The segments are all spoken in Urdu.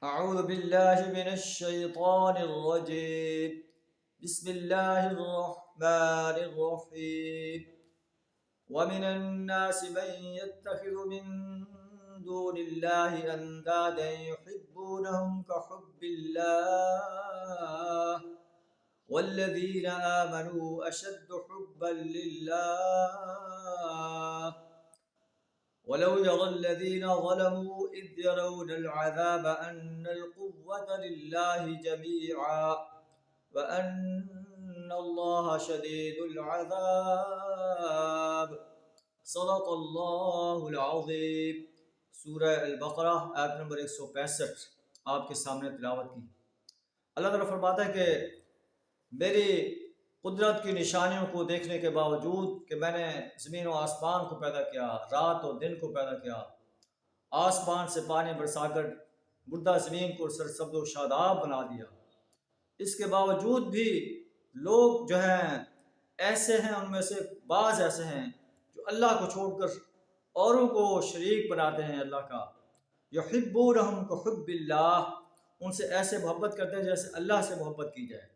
أعوذ بالله من الشيطان الرجيم. بسم الله الرحمن الرحيم. ومن الناس من يتخذ من دون الله أندادا يحبونهم كحب الله والذين آمنوا أشد حبا لله ولو يرى الذين ظلموا إذ يرون العذاب أن القوة لله جميعا وأن الله شديد العذاب. صدق اللہ العظیم. سورہ البقرہ آیت نمبر 165 آپ کے سامنے تلاوت کی. اللہ تعالیٰ فرماتا ہے کہ میری قدرت کی نشانیوں کو دیکھنے کے باوجود کہ میں نے زمین و آسمان کو پیدا کیا، رات و دن کو پیدا کیا، آسمان سے پانی برسا کر مردہ زمین کو سرسبز و شاداب بنا دیا، اس کے باوجود بھی لوگ جو ہیں ایسے ہیں، ان میں سے بعض ایسے ہیں جو اللہ کو چھوڑ کر اوروں کو شریک بناتے ہیں اللہ کا. یحبونہم کحب اللہ، ان سے ایسے محبت کرتے ہیں جیسے اللہ سے محبت کی جائے.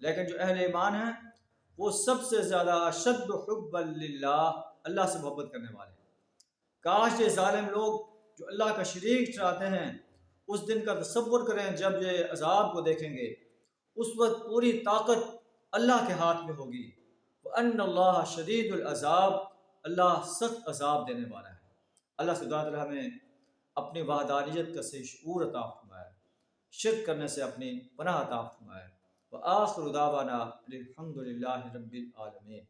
لیکن جو اہل ایمان ہیں وہ سب سے زیادہ اشد حبا للہ، اللہ سے محبت کرنے والے ہیں. کاش یہ ظالم لوگ جو اللہ کا شریک ٹھہراتے ہیں اس دن کا تصور کریں جب یہ عذاب کو دیکھیں گے. اس وقت پوری طاقت اللہ کے ہاتھ میں ہوگی. وَأَنَّ اللَّهَ شَدِيدُ الْعَذَابِ، اللہ سخت عذاب دینے والا ہے. اللہ سے دعا تعالیٰ ہمیں اپنی وحدانیت کا صحیح شعور عطا فرمائے، شرک کرنے سے اپنی پناہ عطا فرمائے. وآخر دعوانا الحمد للہ رب العالمین.